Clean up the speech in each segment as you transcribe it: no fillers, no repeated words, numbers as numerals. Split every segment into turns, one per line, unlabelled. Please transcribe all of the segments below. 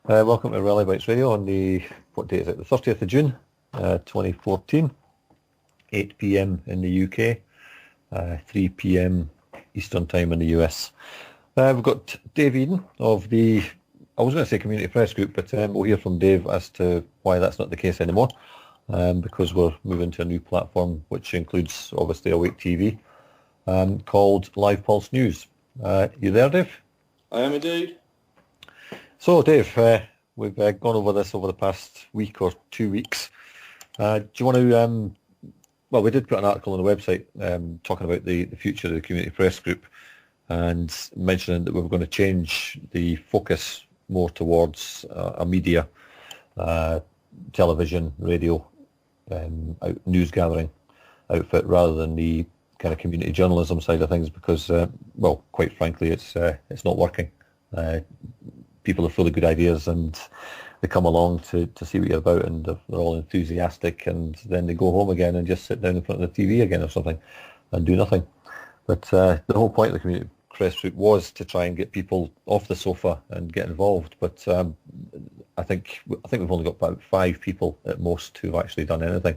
Welcome to Reality Bytes Radio on what date is it? The 30th of June, 2014, 8 p.m. in the UK, 3 p.m. Eastern Time in the US. We've got Dave Eden of I was going to say Community Press Group, but we'll hear from Dave as to why that's not the case anymore, because we're moving to a new platform which includes obviously Awake TV, called Live Pulse News. You there, Dave?
I am indeed.
So, Dave, we've gone over this over the past week or 2 weeks. Do you want to, well, we did put an article on the website talking about the future of the Community Press Group and mentioning that we were going to change the focus more towards a media, television, radio, news gathering outfit rather than the kind of community journalism side of things because, well, quite frankly, it's not working. People are full of good ideas and they come along to see what you're about and they're all enthusiastic and then they go home again and just sit down in front of the TV again or something and do nothing. But the whole point of the Community Press Group was to try and get people off the sofa and get involved. But I think we've only got about 5 people at most who've actually done anything.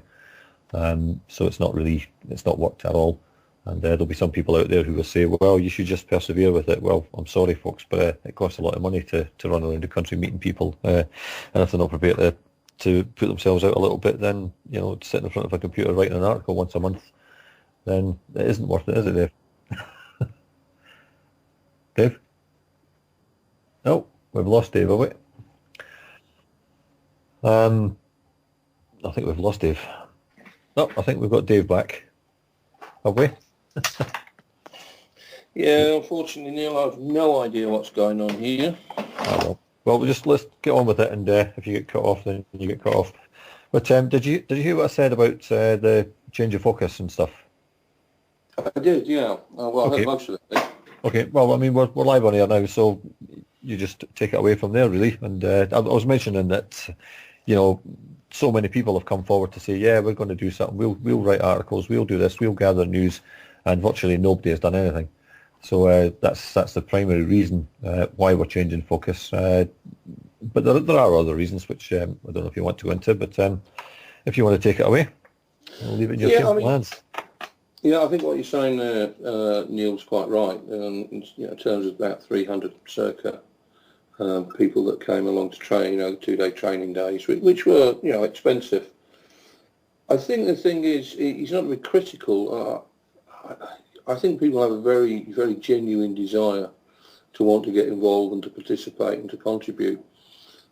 So it's not worked at all. And there'll be some people out there who will say, well, you should just persevere with it. Well, I'm sorry, folks, but it costs a lot of money to run around the country meeting people. And if they're not prepared to put themselves out a little bit, then, sitting in front of a computer writing an article once a month, then it isn't worth it, is it, Dave? Dave? No, we've lost Dave, have we? I think we've lost Dave. No, I think we've got Dave back. Have we?
Yeah, unfortunately, Neil, I have no idea what's going on here.
Well, let's get on with it, and if you get cut off, then you get cut off. But did you hear what I said about the change of focus and stuff?
I did, yeah. Well, okay. I heard most of it.
Okay, well, I mean, we're live on here now, so you just take it away from there, really. And I was mentioning that, so many people have come forward to say, yeah, we're going to do something. We'll write articles. We'll do this. We'll gather news, and virtually nobody has done anything. So that's the primary reason why we're changing focus. But there are other reasons which I don't know if you want to go into. But if you want to take it away, I'll leave it in your capable hands.
Yeah, I think what you're saying there, Neil's quite right. In terms of about 300 circa. People that came along to train, the 2-day training days, which were, expensive. I think the thing is, he's not really critical. I think people have a very, very genuine desire to want to get involved and to participate and to contribute.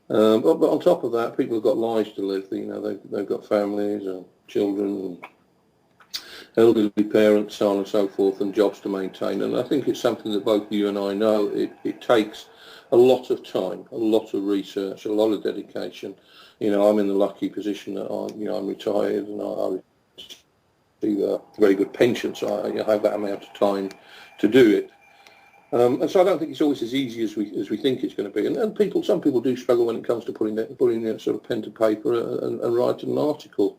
But on top of that, people have got lives to live. They've got families and children and elderly parents, so on and so forth, and jobs to maintain. And I think it's something that both you and I know. It takes a lot of time, a lot of research, a lot of dedication. I'm in the lucky position that I'm retired and I receive a very good pension, so I have that amount of time to do it. And so I don't think it's always as easy as we think it's going to be. And some people do struggle when it comes to putting that sort of pen to paper and writing an article.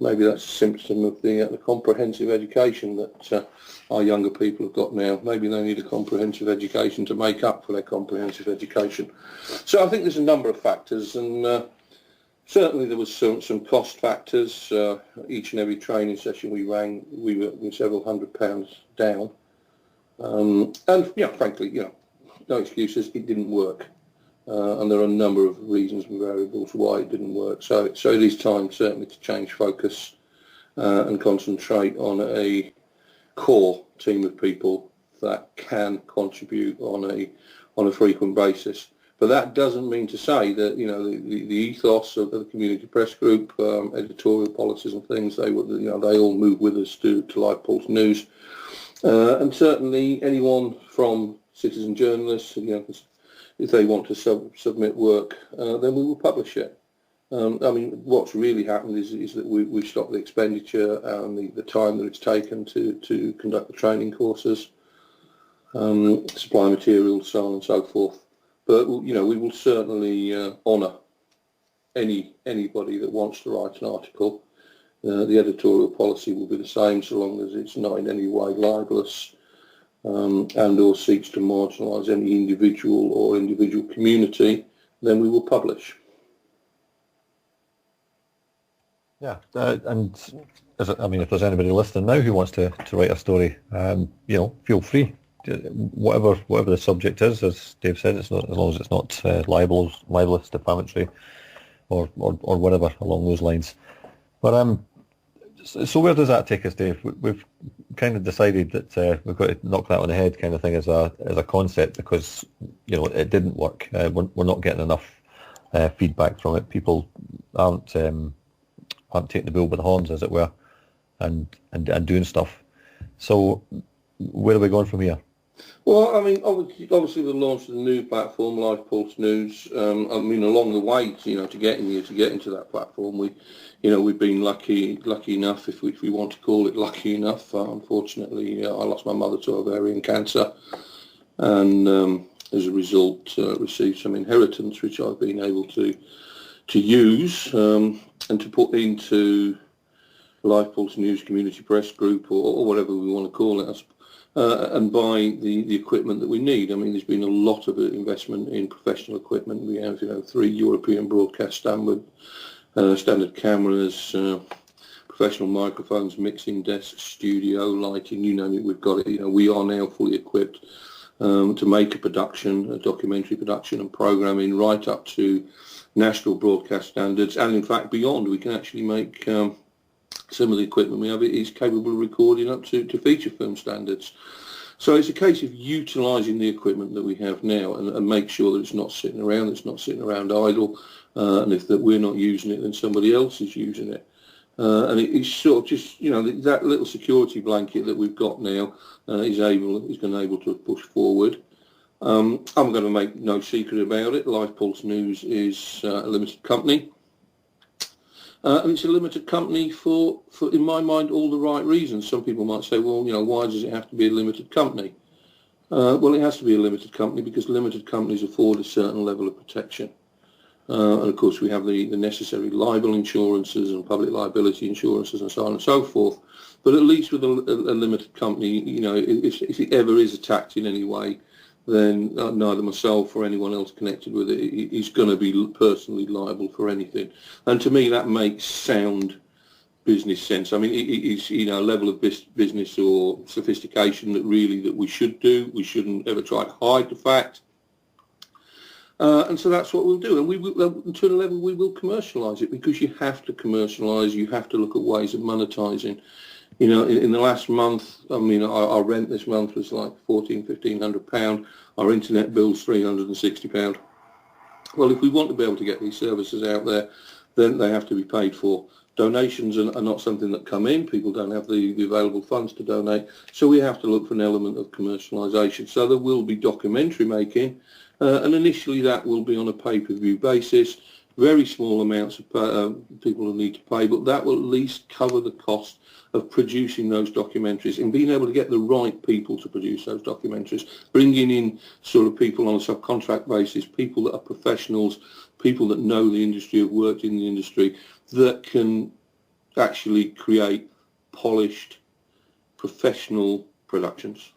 Maybe that's a symptom of the comprehensive education that our younger people have got now. Maybe they need a comprehensive education to make up for their comprehensive education. So I think there's a number of factors, and certainly there was some cost factors. Each and every training session we ran, we were several £100 down. And frankly, no excuses, it didn't work. And there are a number of reasons and variables why it didn't work. So it is time certainly to change focus and concentrate on a core team of people that can contribute on a frequent basis. But that doesn't mean to say that the ethos of the Community Press Group, editorial policies and things, they all move with us to Live Pulse News, and certainly anyone from citizen journalists, if they want to submit work, then we will publish it. What's really happened is that we've stopped the expenditure and the time that it's taken to conduct the training courses, supply materials, so on and so forth. But we will certainly honour anybody that wants to write an article. The editorial policy will be the same so long as it's not in any way libellous and or seeks to marginalise any individual or individual community. then we will publish.
Yeah, and if there's anybody listening now who wants to write a story, feel free. Whatever the subject is, as Dave said, it's not, as long as it's not libelous, defamatory, or whatever along those lines. But so where does that take us, Dave? We've kind of decided that we've got to knock that on the head, kind of thing, as a concept, because it didn't work. We're not getting enough feedback from it. People aren't taking the bull by the horns, as it were, and doing stuff. So where are we going from here?
Well, obviously the launch of the new platform, Live Pulse News. Along the way, to get into that platform, we've been lucky enough, if we want to call it lucky enough. Unfortunately, I lost my mother to ovarian cancer, and as a result, received some inheritance, which I've been able to use and to put into Live Pulse News Community Press Group, or whatever we want to call it, and buy the equipment that we need. There's been a lot of investment in professional equipment. We have 3 European broadcast standard cameras, professional microphones, mixing desks, studio, lighting, you name it, we've got it. We are now fully equipped to make a documentary production and programming right up to national broadcast standards, and in fact beyond. We can actually make some of the equipment we have is capable of recording up to feature film standards. So it's a case of utilising the equipment that we have now and make sure that it's not sitting around idle, and if that we're not using it, then somebody else is using it. And it's sort of just, that little security blanket that we've got now is been able to push forward. I'm going to make no secret about it. Live Pulse News is a limited company. And it's a limited company for, in my mind, all the right reasons. Some people might say, well, why does it have to be a limited company? Well, it has to be a limited company because limited companies afford a certain level of protection. And of course, we have the necessary libel insurances and public liability insurances and so on and so forth. But at least with a limited company, if it ever is attacked in any way, then neither myself or anyone else connected with it is going to be personally liable for anything. And to me, that makes sound business sense. It is, a level of business or sophistication that we should do. We shouldn't ever try to hide the fact. And so that's what we'll do. And we will, to a level, we will commercialise it, because you have to commercialise. You have to look at ways of monetising. In the last month, our rent this month was like £1,500. Our internet bill's £360. Well, if we want to be able to get these services out there, then they have to be paid for. Donations are not something that come in. People don't have the available funds to donate. So we have to look for an element of commercialisation. So there will be documentary making, and initially that will be on a pay-per-view basis. Very small amounts of people will need to pay, but that will at least cover the cost of producing those documentaries and being able to get the right people to produce those documentaries, bringing in sort of people on a subcontract basis, people that are professionals, people that know the industry, have worked in the industry, that can actually create polished, professional productions.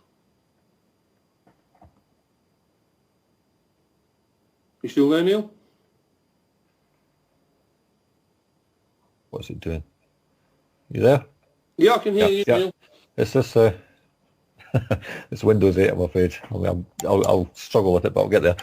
You still there, Neil?
What's it doing? You there?
Yeah, I can hear you, Neil.
It's this. It's Windows 8, I'm afraid. I'll struggle with it, but I'll get there.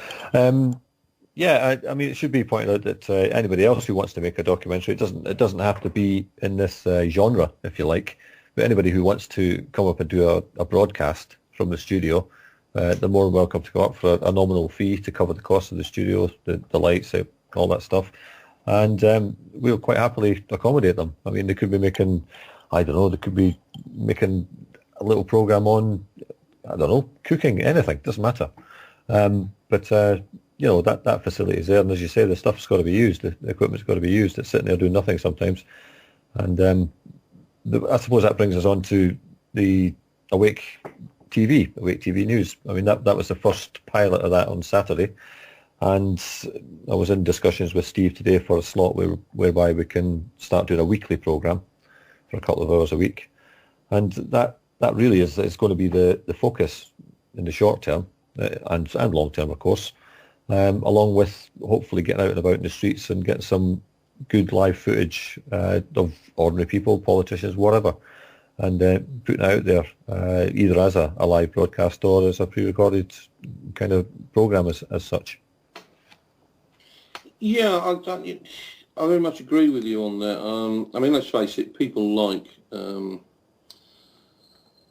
It should be pointed out that anybody else who wants to make a documentary, it doesn't have to be in this genre, if you like. But anybody who wants to come up and do a broadcast from the studio, they're more than welcome to go up for a nominal fee to cover the cost of the studio, the lights, all that stuff. And we'll quite happily accommodate them. They could be making, they could be making a little program on, cooking, anything, doesn't matter. But that facility is there, and as you say, the stuff's got to be used, the equipment's got to be used. It's sitting there doing nothing sometimes. And I suppose that brings us on to the Awake TV News. That was the first pilot of that on Saturday. And I was in discussions with Steve today for a slot whereby we can start doing a weekly programme for a couple of hours a week. And that really is going to be the focus in the short term and long term, of course. along with hopefully getting out and about in the streets and getting some good live footage of ordinary people, politicians, whatever, and putting it out there either as a live broadcast or as a pre-recorded kind of program as such.
Yeah, I very much agree with you on that. I mean, let's face it, people like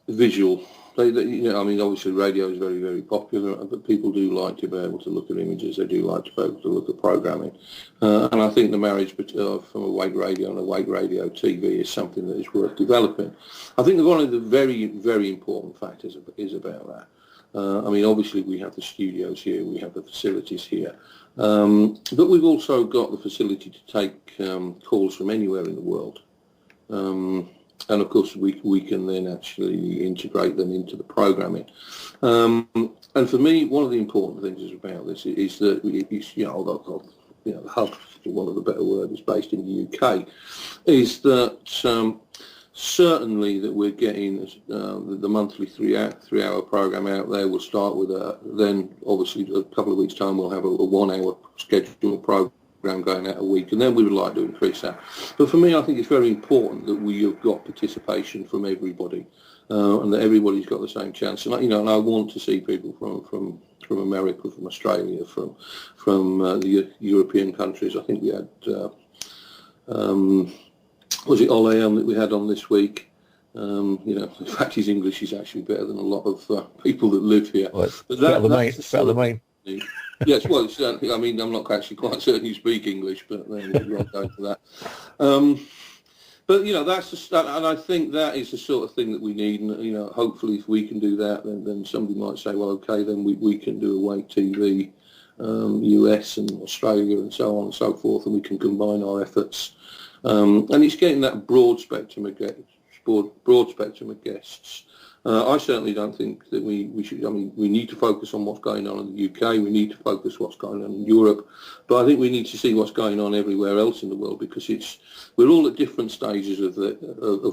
visual. I mean, obviously radio is very, very popular, but people do like to be able to look at images. They do like to be able to look at programming. And I think the marriage from awake radio and awake radio TV is something that is worth developing. I think that one of the very, very important factors is about that. I mean, obviously we have the studios here, we have the facilities here, but we've also got the facility to take calls from anywhere in the world. And of course we can then actually integrate them into the programming. And for me, one of the important things about this is that it's, the hub, for want of a better word, is based in the UK, is that certainly that we're getting the monthly three-hour program out there. We'll start with then obviously a couple of weeks' time we'll have a 1 hour scheduled program going out a week, and then we would like to increase that. But for me, I think it's very important that we have got participation from everybody, and that everybody's got the same chance. And and I want to see people from America, from Australia, from the European countries. I think we had was it Ole that we had on this week? In fact, his English is actually better than a lot of people that live here.
Well, it's better than mine.
Yes, well, certainly. I mean, I'm not actually quite certain you speak English, but then we won't go into that. But that's and I think that is the sort of thing that we need. And hopefully, if we can do that, then somebody might say, well, okay, then we can do awake TV, US and Australia and so on and so forth, and we can combine our efforts. And it's getting that broad spectrum of guests. I certainly don't think that we should. I mean, we need to focus on what's going on in the UK. We need to focus what's going on in Europe, but I think we need to see what's going on everywhere else in the world, because we're all at different stages of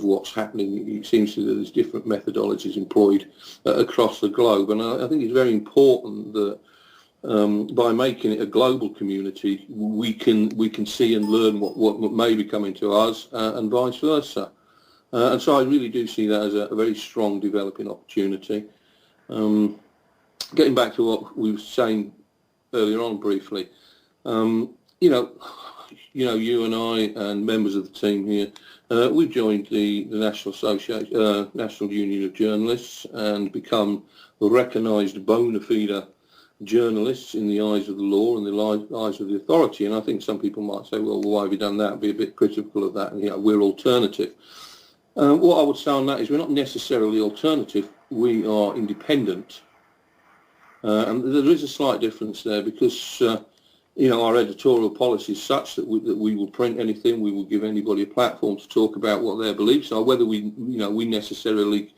what's happening. It seems to be that there's different methodologies employed across the globe, and I think it's very important that by making it a global community, we can see and learn what may be coming to us, and vice versa. And so I really do see that as a very strong developing opportunity. Getting back to what we were saying earlier on briefly, you and I and members of the team here, we've joined the National Union of Journalists and become a recognised bona fide journalists in the eyes of the law and the eyes of the authority. And I think some people might say, well, why have you done that? Be a bit critical of that. And we're alternative. What I would say on that is we're not necessarily alternative, we are independent. And there is a slight difference there, because our editorial policy is such that we will print anything, we will give anybody a platform to talk about what their beliefs are. Whether we necessarily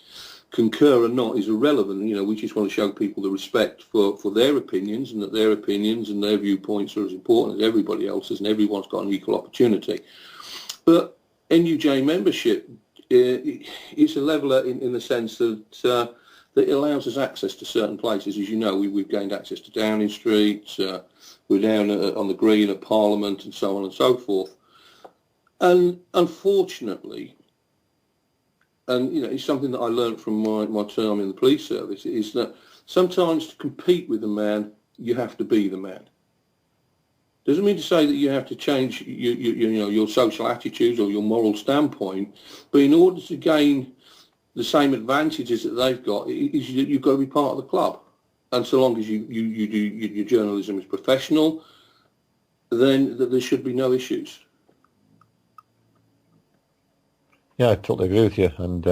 concur or not is irrelevant. We just want to show people the respect for their opinions, and that their opinions and their viewpoints are as important as everybody else's, and everyone's got an equal opportunity. But NUJ membership, it's a leveller in the sense that it allows us access to certain places. As you know, we've gained access to Downing Street, we're down on the Green at Parliament, and so on and so forth. And unfortunately, and it's something that I learned from my term in the police service, is that sometimes to compete with a man, you have to be the man. Doesn't mean to say that you have to change your social attitudes or your moral standpoint, but in order to gain the same advantages that they've got, you've got to be part of the club. And so long as you do your journalism is professional, then there should be no issues.
Yeah, I totally agree with you. And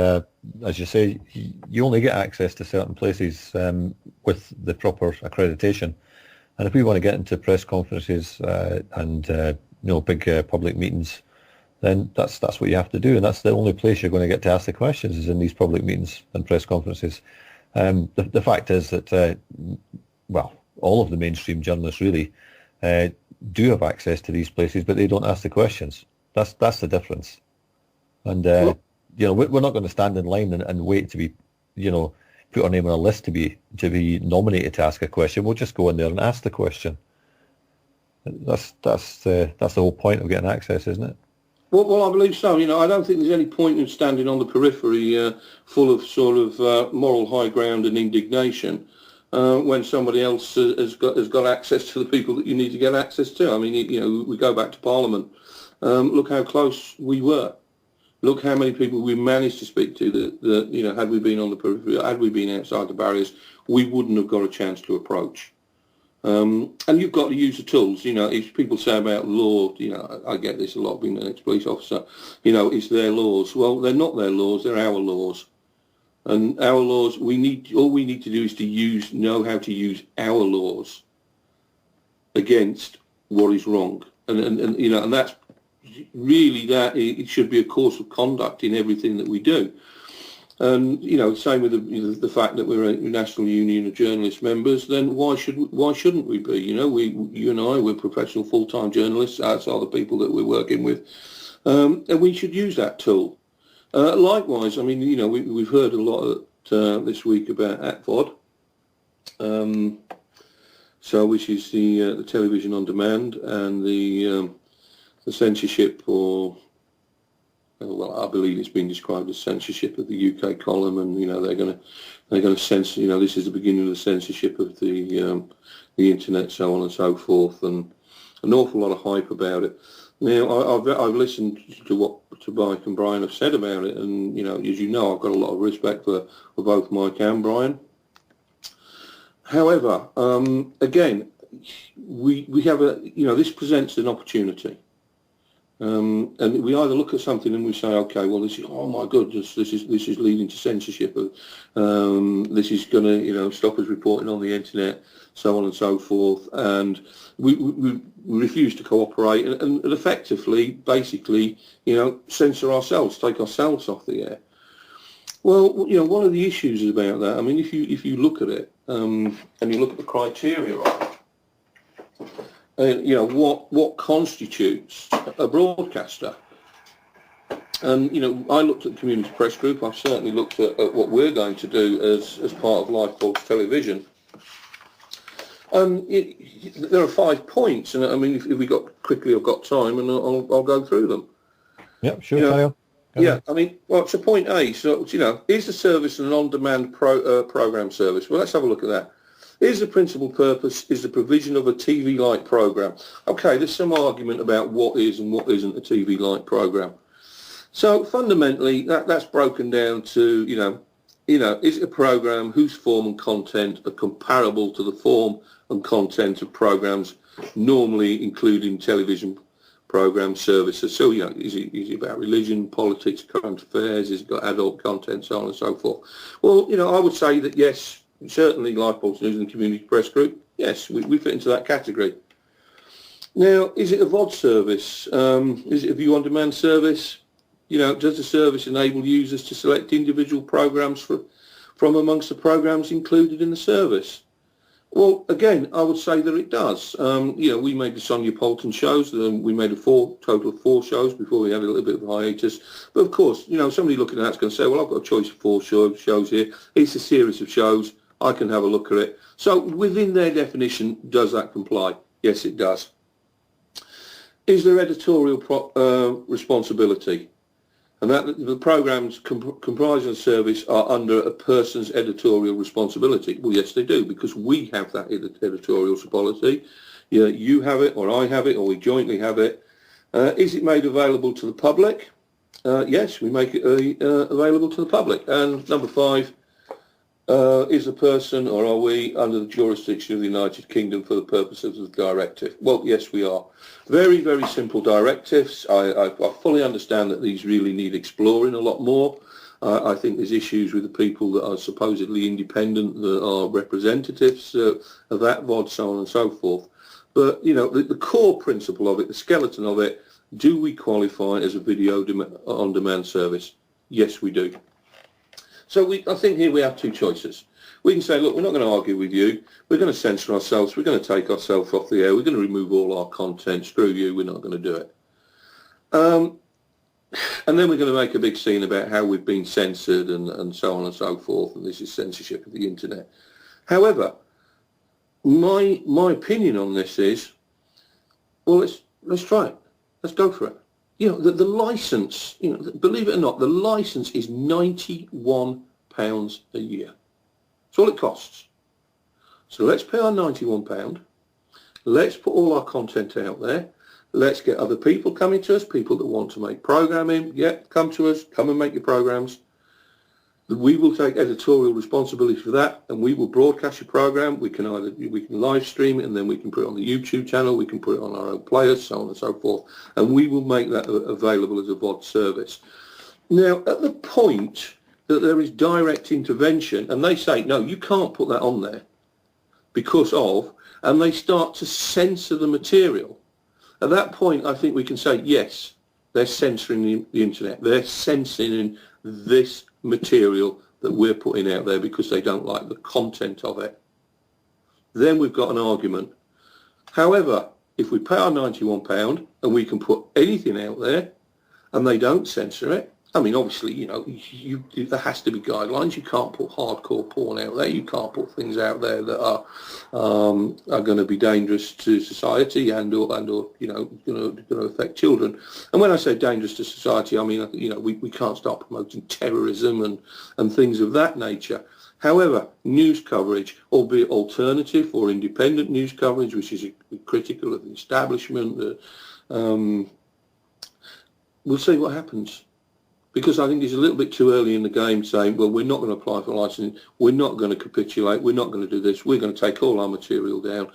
as you say, you only get access to certain places with the proper accreditation. And if we want to get into press conferences and big public meetings, then that's what you have to do, and that's the only place you're going to get to ask the questions, is in these public meetings and press conferences. The fact is that all of the mainstream journalists really do have access to these places, but they don't ask the questions. That's the difference. And we're not going to stand in line and wait to be put our name on a list to be nominated to ask a question. We'll just go in there and ask the question. That's the whole point of getting access, isn't it?
Well, I believe so. I don't think there's any point in standing on the periphery, full of sort of moral high ground and indignation, when somebody else has got access to the people that you need to get access to. I mean, we go back to Parliament. Look how close we were. Look how many people we managed to speak to that had we been on the periphery, had we been outside the barriers, we wouldn't have got a chance to approach. And you've got to use the tools. If people say about law, I get this a lot being an ex-police officer, it's their laws. Well, they're not their laws, they're our laws. And our laws, all we need to do is to know how to use our laws against what is wrong. And that's really that it should be a course of conduct in everything that we do. And same with the fact that we're a national union of journalists members. Then why shouldn't we be? You and I, we're professional full-time journalists. That's are the people that we're working with, and we should use that tool. Likewise, I mean, we've heard a lot this week about ATVOD, which is the television on demand, and the censorship, or well, I believe it's been described as censorship of the UK column, and they're going to censor. This is the beginning of the censorship of the internet, so on and so forth, and an awful lot of hype about it. Now, I've listened to what Mike and Brian have said about it, and as you know, I've got a lot of respect for both Mike and Brian. However, again, we have this presents an opportunity. And we either look at something and we say, okay, well, this is, oh my goodness, this is leading to censorship. This is going to, stop us reporting on the internet, so on and so forth. And we refuse to cooperate and effectively, basically, censor ourselves, take ourselves off the air. Well, one of the issues is about that. I mean, if you look at it and you look at the criteria of it, what constitutes a broadcaster. And, I looked at the Community Press Group. I've certainly looked at what we're going to do as part of Lifebox Television. There are 5 points, and I mean, if we I've got time, and I'll go through them.
Yep, sure, carry on.
I mean, well, so point A, so, is the service an on-demand program service? Well, let's have a look at that. Is the principal purpose is the provision of a TV-like program? Okay, there's some argument about what is and what isn't a TV-like program. So fundamentally, that's broken down to, is it a program whose form and content are comparable to the form and content of programs normally including television program services? So, is it about religion, politics, current affairs? Is it got adult content, so on and so forth? Well, I would say that yes. Certainly, Lifebox News and the Community Press Group, yes, we fit into that category. Now, is it a VOD service? Is it a view-on-demand service? Does the service enable users to select individual programs from amongst the programs included in the service? Well, again, I would say that it does. We made the Sonia Poulton shows. We made a total of 4 shows before we had a little bit of a hiatus. But of course, somebody looking at that's going to say, well, I've got a choice of 4 shows here. It's a series of shows. I can have a look at it. So within their definition, does that comply? Yes, it does. Is there editorial responsibility? And that the programs comprising the service are under a person's editorial responsibility? Well, yes, they do, because we have that editorial responsibility. You have it, or I have it, or we jointly have it. Is it made available to the public? Yes, we make it available to the public. And number 5, is a person, or are we, under the jurisdiction of the United Kingdom for the purposes of the directive? Well, yes, we are. Very, very simple directives. I fully understand that these really need exploring a lot more. I think there's issues with the people that are supposedly independent, that are representatives of that VOD, so on and so forth. But, the core principle of it, the skeleton of it, do we qualify as a video on-demand service? Yes, we do. So I think here we have 2 choices. We can say, look, we're not going to argue with you. We're going to censor ourselves. We're going to take ourselves off the air. We're going to remove all our content. Screw you. We're not going to do it. And then we're going to make a big scene about how we've been censored and so on and so forth, and this is censorship of the internet. However, my opinion on this is, well, let's try it. Let's go for it. You know, the license, you know, believe it or not, the license is £91 a year. That's all it costs. So let's pay our £91. Let's put all our content out there. Let's get other people coming to us, people that want to make programming. Yeah, come to us, come and make your programs. We will take editorial responsibility for that, and we will broadcast your program. We can live stream it, and then we can put it on the YouTube channel. We can put it on our own players, so on and so forth, and we will make that available as a VOD service. Now, at the point that there is direct intervention, and they say, no, you can't put that on there because of, and they start to censor the material. At that point, I think we can say, yes, they're censoring the internet. They're censoring this material that we're putting out there because they don't like the content of it. Then we've got an argument. However, if we pay our £91 and we can put anything out there and they don't censor it, I mean, obviously, you know, there has to be guidelines. You can't put hardcore porn out there. You can't put things out there that are going to be dangerous to society and or you know, going to affect children. And when I say dangerous to society, I mean, you know, we can't start promoting terrorism and things of that nature. However, news coverage, albeit alternative or independent news coverage, which is critical of the establishment, we'll see what happens. Because I think it's a little bit too early in the game saying, well, we're not going to apply for licensing, we're not going to capitulate, we're not going to do this, we're going to take all our material down,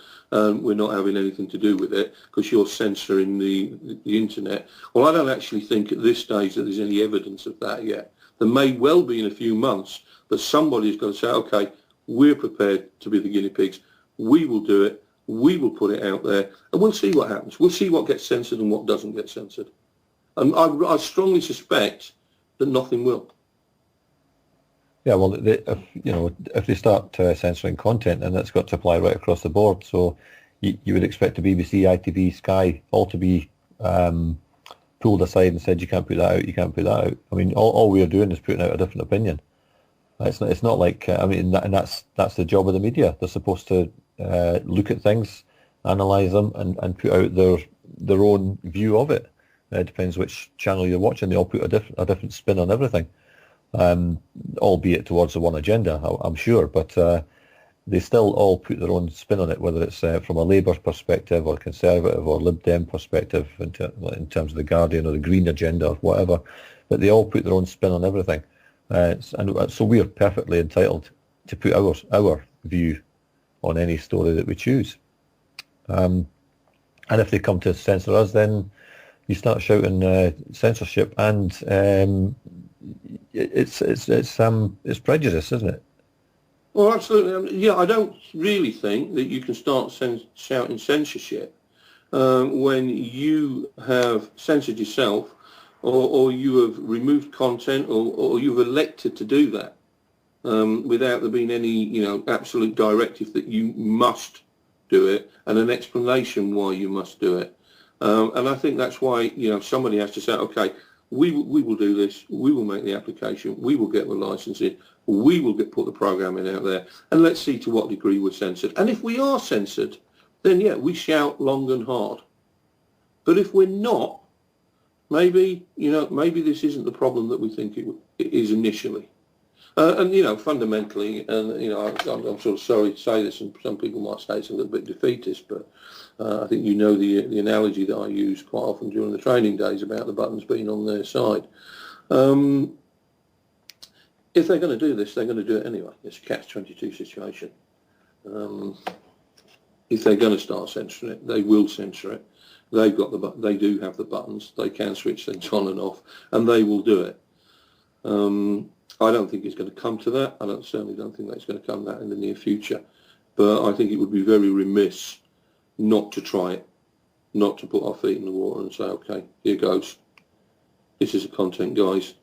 we're not having anything to do with it because you're censoring the internet. Well, I don't actually think at this stage that there's any evidence of that yet. There may well be in a few months, but somebody's got to say, okay, we're prepared to be the guinea pigs, we will do it, we will put it out there, and we'll see what happens. We'll see what gets censored and what doesn't get censored. And I strongly suspect that nothing will.
Yeah, well, if they start censoring content, then that's got to apply right across the board. So you would expect the BBC, ITV, Sky all to be pulled aside and said, you can't put that out, you can't put that out. I mean, all we are doing is putting out a different opinion. It's not like, I mean, and that's the job of the media. They're supposed to look at things, analyse them, and put out their own view of it. It depends which channel you're watching. They all put a different spin on everything, albeit towards the one agenda, I'm sure. But they still all put their own spin on it, whether it's from a Labour perspective or Conservative or Lib Dem perspective in terms of the Guardian or the Green agenda or whatever. But they all put their own spin on everything. And so we are perfectly entitled to put our view on any story that we choose. And if they come to censor us, then you start shouting censorship, and it's prejudice, isn't it?
Well, absolutely. Yeah, I don't really think that you can start shouting censorship when you have censored yourself, or you have removed content, or you've elected to do that without there being any, you know, absolute directive that you must do it and an explanation why you must do it. And I think that's why, you know, somebody has to say, okay, we will do this, we will make the application, we will get the licensing, we will put the programming out there, and let's see to what degree we're censored. And if we are censored, then yeah, we shout long and hard. But if we're not, maybe this isn't the problem that we think it is initially. And, you know, fundamentally, and, you know, I'm sort of sorry to say this, and some people might say it's a little bit defeatist, but I think you know the analogy that I use quite often during the training days about the buttons being on their side. If they're going to do this, they're going to do it anyway. It's a catch-22 situation. If they're going to start censoring it, they will censor it. They do have the buttons. They can switch things on and off, and they will do it. I don't think it's going to come to that. I certainly don't think that's going to come to that in the near future. But I think it would be very remiss not to try it, not to put our feet in the water and say, okay, here goes. This is the content, guys.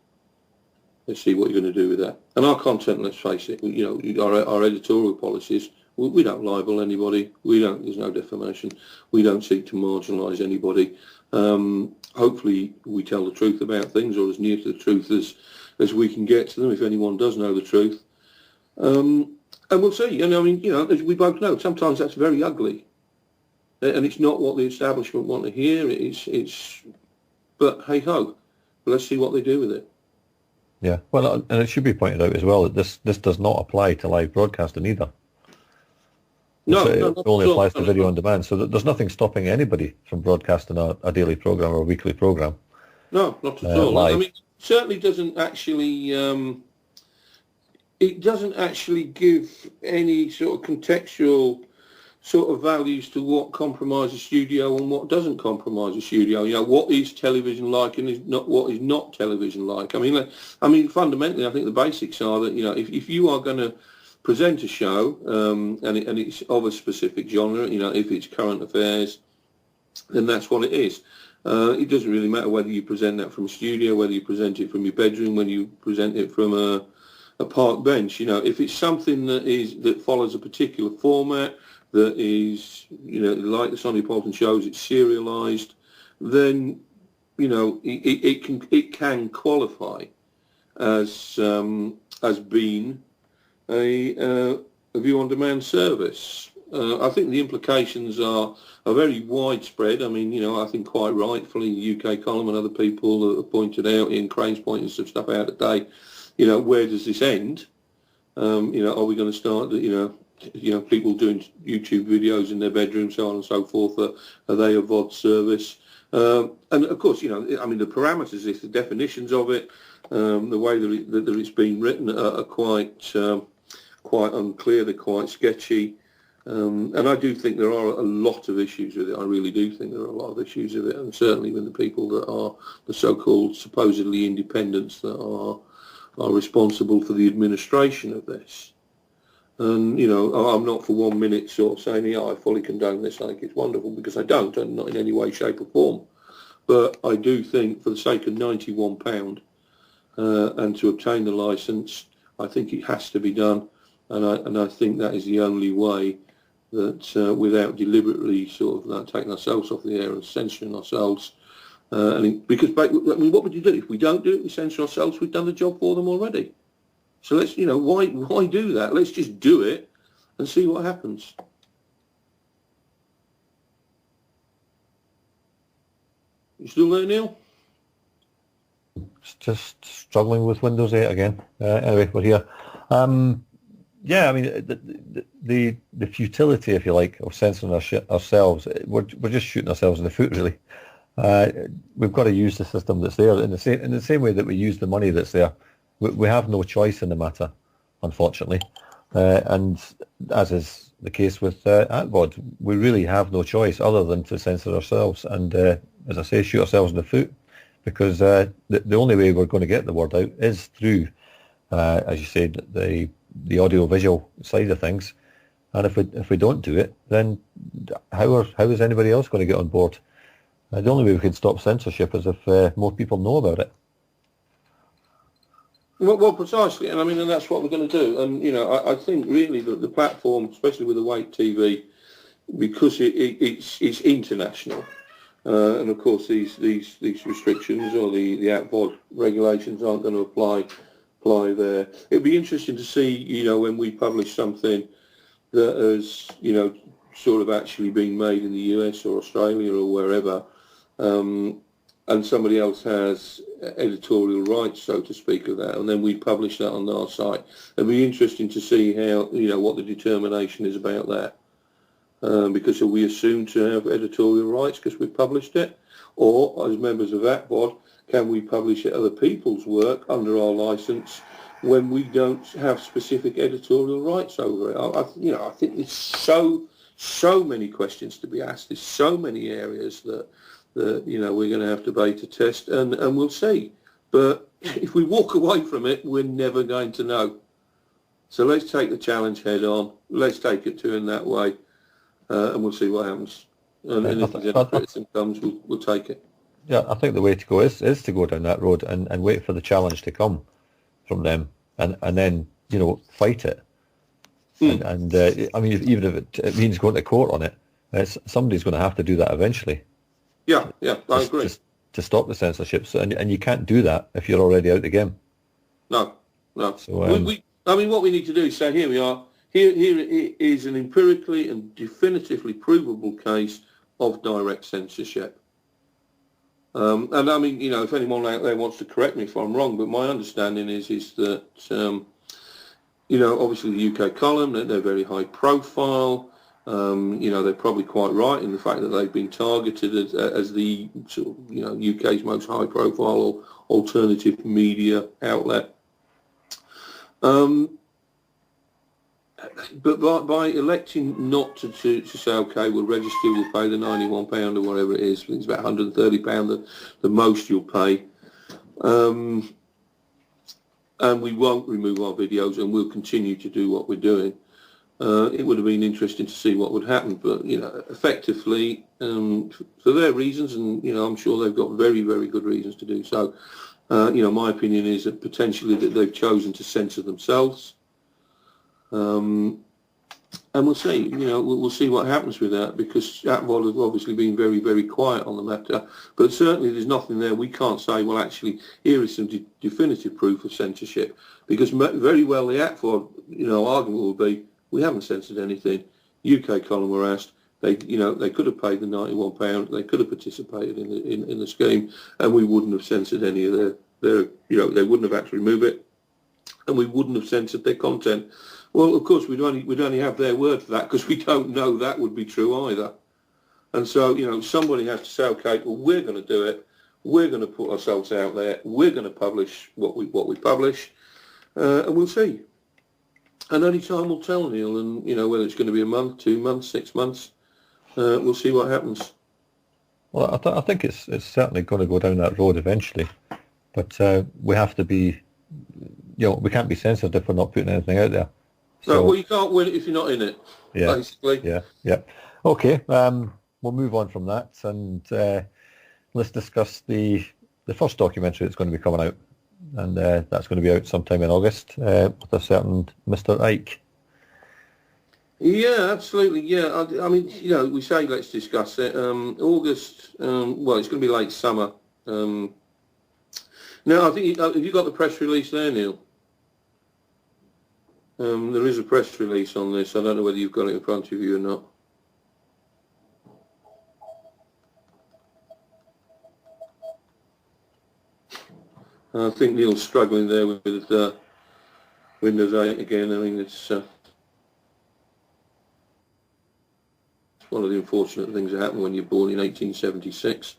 Let's see what you're going to do with that. And our content, let's face it, you know, our editorial policies, we don't libel anybody. There's no defamation. We don't seek to marginalise anybody. hopefully we tell the truth about things, or as near to the truth as we can get to them, if anyone does know the truth. And we'll see. And I mean, you know, as we both know, sometimes that's very ugly, and it's not what the establishment want to hear. But hey ho, let's see what they do with it.
Yeah, well, and it should be pointed out as well that this does not apply to live broadcasting either. It only applies to video on demand. So there's nothing stopping anybody from broadcasting a daily program or a weekly program.
No, not at all.
Live.
I mean, it certainly doesn't actually. It doesn't actually give any sort of contextual sort of values to what compromises studio and what doesn't compromise a studio. You know, what is television like and is not what is not television like. I mean, fundamentally, I think the basics are that, you know, if you are going to present a show and it's of a specific genre, you know, if it's current affairs, then that's what it is. It doesn't really matter whether you present that from a studio, whether you present it from your bedroom, whether you present it from a park bench. You know, if it's something that follows a particular format, that is, you know, like the Sonny Bolton shows, it's serialised, then, you know, it can qualify as being a view-on-demand service. I think the implications are very widespread. I mean, you know, I think quite rightfully the UK column and other people have pointed out, Ian Crane's pointing some stuff out today, you know, where does this end? You know, are we going to start, you know, people doing YouTube videos in their bedroom, so on and so forth? Are they a VOD service? And of course, you know, I mean, the parameters, the definitions of it, the way that it's been written are quite unclear. They're quite sketchy. And I do think there are a lot of issues with it. I really do think there are a lot of issues with it, and certainly with the people that are the so-called supposedly independents that are responsible for the administration of this. And, you know, I'm not for 1 minute sort of saying, yeah, I fully condone this, I think it's wonderful, because I don't, and not in any way, shape or form. But I do think for the sake of £91 and to obtain the licence, I think it has to be done. And I think that is the only way that without deliberately sort of taking ourselves off the air and censoring ourselves, because I mean, what would you do if we don't do it? We censor ourselves. We've done the job for them already. So let's, you know, why do that? Let's just do it and see what happens. You still there, Neil?
Just struggling with Windows 8 again. Anyway, we're here. Yeah, I mean, the futility, if you like, of censoring ourselves, we're just shooting ourselves in the foot, really. We've got to use the system that's there in the same way that we use the money that's there. We have no choice in the matter, unfortunately. And as is the case with AtVod, we really have no choice other than to censor ourselves and, as I say, shoot ourselves in the foot, because the only way we're going to get the word out is through, as you said, the audio-visual side of things. And if we don't do it, then how is anybody else going to get on board? The only way we can stop censorship is if more people know about it.
Well, precisely, and I mean, and that's what we're going to do. And you know, I think really that the platform, especially with the Wait TV, because it's international, and of course these restrictions or the AtVod regulations aren't going to apply there. It'd be interesting to see, you know, when we publish something that has, you know, sort of actually been made in the US or Australia or wherever, and somebody else has editorial rights, so to speak, of that, and then we publish that on our site. It'd be interesting to see how, you know, what the determination is about that. Because are we assumed to have editorial rights because we've published it? Or, as members of AtVod, can we publish other people's work under our licence when we don't have specific editorial rights over it? I think there's so many questions to be asked. There's so many areas that you know, we're going to have to beta test, and we'll see. But if we walk away from it, we're never going to know. So let's take the challenge head on. Let's take it to him that way, and we'll see what happens. And if there's any criticism comes, we'll take it.
Yeah, I think the way to go is to go down that road and wait for the challenge to come from them, and then, you know, fight it. And I mean, even if it means going to court on it, somebody's going to have to do that eventually.
Yeah, I agree.
to stop the censorship. So, and you can't do that if you're already out the game.
No.
So,
I mean, what we need to do is say, here we are. Here is an empirically and definitively provable case of direct censorship. And I mean, you know, if anyone out there wants to correct me if I'm wrong, but my understanding is that, you know, obviously the UK column, they're very high profile. You know, they're probably quite right in the fact that they've been targeted as the sort of, you know, UK's most high profile or alternative media outlet. But by electing not to say, okay, we'll register, we'll pay the £91 or whatever it is, it's about £130 the most you'll pay, and we won't remove our videos and we'll continue to do what we're doing. It would have been interesting to see what would happen, but, you know, effectively, for their reasons, and, you know, I'm sure they've got very, very good reasons to do so. You know, my opinion is that potentially that they've chosen to censor themselves. And we'll see, you know, we'll see what happens with that, because Apple have obviously been very, very quiet on the matter. But certainly there's nothing there. We can't say, well, actually, here is some definitive proof of censorship, because very well the Apple, you know, argument will be, we haven't censored anything. UK column were asked. They, you know, they could have paid the £91. They could have participated in the scheme, and we wouldn't have censored any of their, you know, they wouldn't have had to remove it, and we wouldn't have censored their content. Well, of course, we'd only have their word for that, because we don't know that would be true either. And so, you know, somebody has to say, okay, well, we're going to do it. We're going to put ourselves out there. We're going to publish what we publish, and we'll see. And only time will tell, Neil. And, you know, whether it's going to be a month, 2 months, 6 months, we'll see what happens.
Well, I think it's certainly going to go down that road eventually, but we have to be, you know, we can't be censored if we're not putting anything out there. So,
no, well, you can't win it if you're not in it, basically.
Yeah. Okay, we'll move on from that, and let's discuss the first documentary that's going to be coming out, and that's going to be out sometime in August with a certain Mr. Ike.
Yeah, absolutely. Yeah, I mean, you know, we say let's discuss it. August. Well, it's going to be late summer. Now, I think have you got the press release there, Neil? There is a press release on this. I don't know whether you've got it in front of you or not. I think Neil's struggling there with Windows 8 again. I mean, it's one of the unfortunate things that happen when you're born in 1876.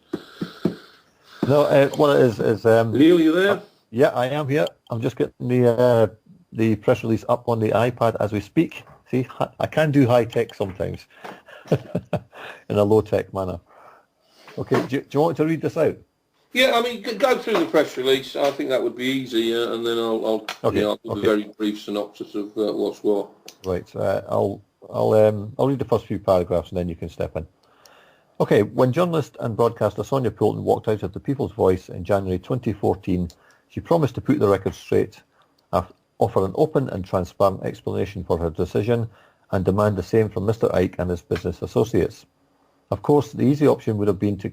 No, what it is
Neil, you there?
Yeah, I am here. I'm just getting the press release up on the iPad as we speak. See, I can do high tech sometimes in a low tech manner. Okay, do you want to read this out?
Yeah, I mean, go through the press release. I think that would be easier, and then I'll give a very brief synopsis of what's what. Right.
I'll read the first few paragraphs, and then you can step in. Okay. When journalist and broadcaster Sonia Poulton walked out of the People's Voice in January 2014, she promised to put the record straight, offer an open and transparent explanation for her decision, and demand the same from Mr. Ike and his business associates. Of course, the easy option would have been to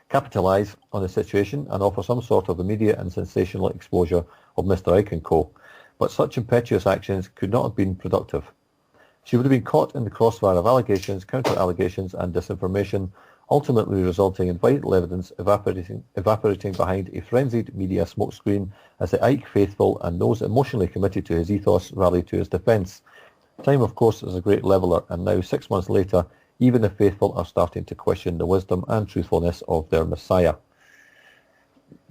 capitalise on the situation and offer some sort of immediate and sensational exposure of Mr. Ike and Co. But such impetuous actions could not have been productive. She would have been caught in the crossfire of allegations, counter-allegations and disinformation, ultimately resulting in vital evidence evaporating behind a frenzied media smokescreen as the Ike faithful and those emotionally committed to his ethos rallied to his defence. Time, of course, is a great leveller, and now 6 months later, even the faithful are starting to question the wisdom and truthfulness of their Messiah.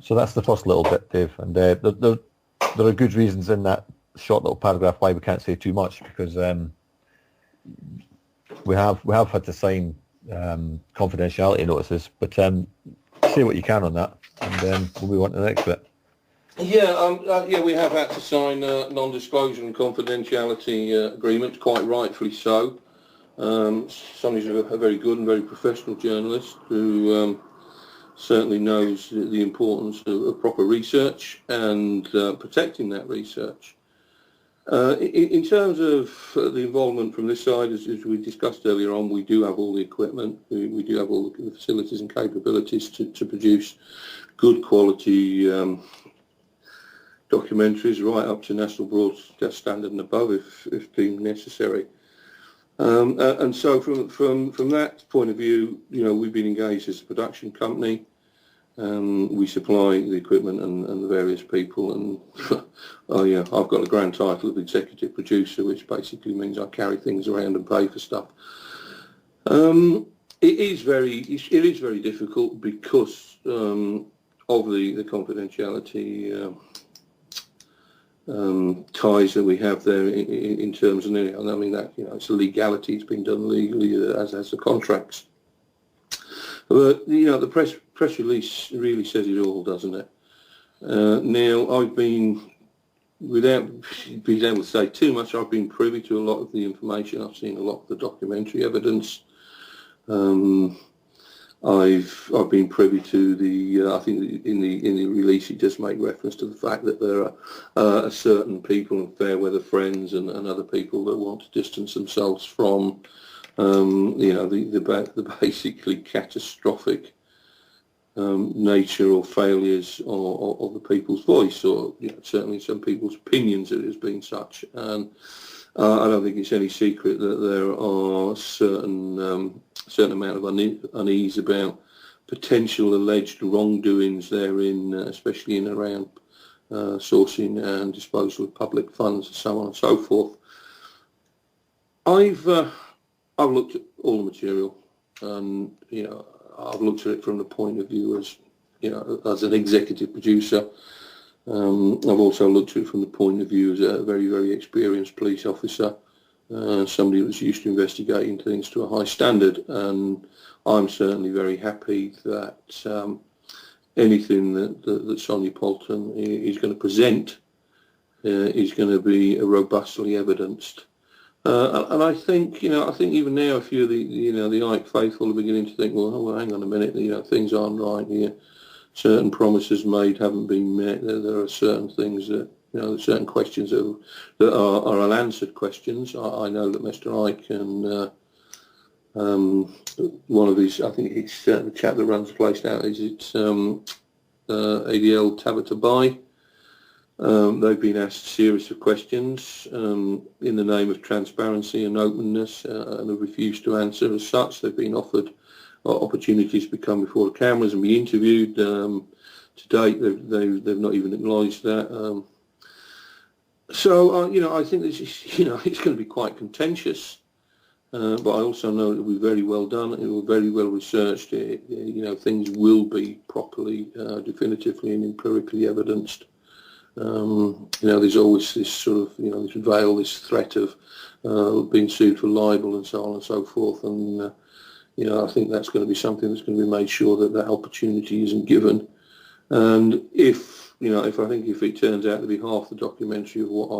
So that's the first little bit, Dave, and there are good reasons in that short little paragraph why we can't say too much, because we have had to sign confidentiality notices, but say what you can on that, and then we'll move on to the next bit.
Yeah, we have had to sign non-disclosure and confidentiality agreements, quite rightfully so. Sonny's a very good and very professional journalist who certainly knows the importance of proper research and protecting that research. In terms of the involvement from this side, as we discussed earlier on, we do have all the equipment, we do have all the facilities and capabilities to produce good quality documentaries right up to national broadcast standard and above if deemed necessary. And so from that point of view, we've been engaged as a production company. We supply the equipment and the various people, and oh yeah, I've got the grand title of executive producer, which basically means I carry things around and pay for stuff. It is very difficult because of the confidentiality ties that we have there in terms of, I mean that it's a legality, it's been done legally as the contracts. But the press release really says it all, doesn't it? Now I've been, without being able to say too much, I've been privy to a lot of the information. I've seen a lot of the documentary evidence. I've been privy to the. I think in the release it does make reference to the fact that there are certain people and fair weather friends and other people that want to distance themselves from the basically catastrophic nature or failures of the people's voice, or certainly some people's opinions that it has been such. And I don't think it's any secret that there are certain amount of unease about potential alleged wrongdoings therein, especially in and around sourcing and disposal of public funds and so on and so forth. I've looked at all the material, and I've looked at it from the point of view as an executive producer. I've also looked at it from the point of view as a very, very experienced police officer, somebody that's used to investigating things to a high standard, and I'm certainly very happy that anything that Sonia Poulton is going to present is going to be robustly evidenced. And I think even now a few of the Ike faithful are beginning to think, well, hang on a minute, things aren't right here. Certain promises made haven't been met. There are certain things that, certain questions that are unanswered questions. I know that Mr. Ike and one of his, I think it's the chap that runs the place now, it's ADL Tabata Bai. They've been asked a series of questions in the name of transparency and openness, and have refused to answer as such. They've been offered opportunities to come before the cameras and be interviewed. To date, they've not even acknowledged that. So I think this is, it's going to be quite contentious. But I also know it will be very well done. It will be very well researched. Things will be properly, definitively, and empirically evidenced. There's always this sort of, this veil, this threat of being sued for libel and so on and so forth. And I think that's going to be something that's going to be made sure that opportunity isn't given. And if it turns out to be half the documentary of what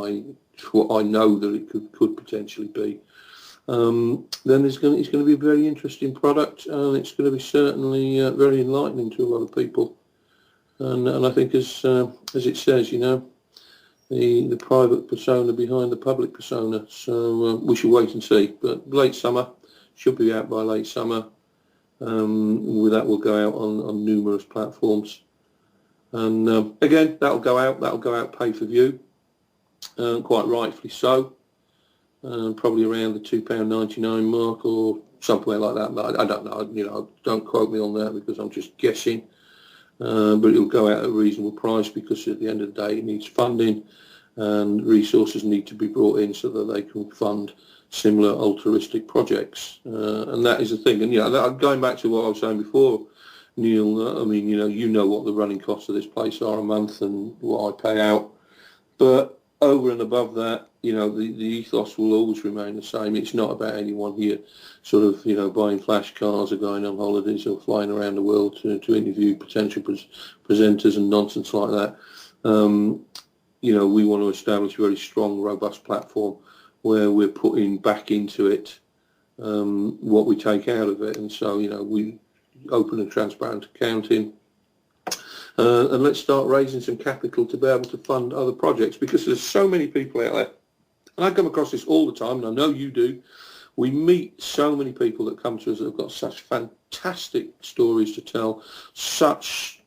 I know that it could potentially be, then it's going to be a very interesting product, and it's going to be certainly very enlightening to a lot of people. And I think as it says, the private persona behind the public persona. So we should wait and see. But late summer, should be out by late summer. With that, will go out on numerous platforms. And again, that'll go out pay per view, quite rightfully so. Probably around the £2.99 mark or somewhere like that. But I don't know. Don't quote me on that because I'm just guessing. But it'll go out at a reasonable price because at the end of the day it needs funding and resources need to be brought in so that they can fund similar altruistic projects. And that is the thing. And going back to what I was saying before, Neil, I mean, you know what the running costs of this place are a month and what I pay out. But over and above that, the ethos will always remain the same. It's not about anyone here sort of, buying flash cars or going on holidays or flying around the world to interview potential presenters and nonsense like that. We want to establish a very strong, robust platform where we're putting back into it what we take out of it. And so, we open and transparent accounting. And let's start raising some capital to be able to fund other projects, because there's so many people out there and I come across this all the time, and I know you do. We meet so many people that come to us that have got such fantastic stories to tell, such,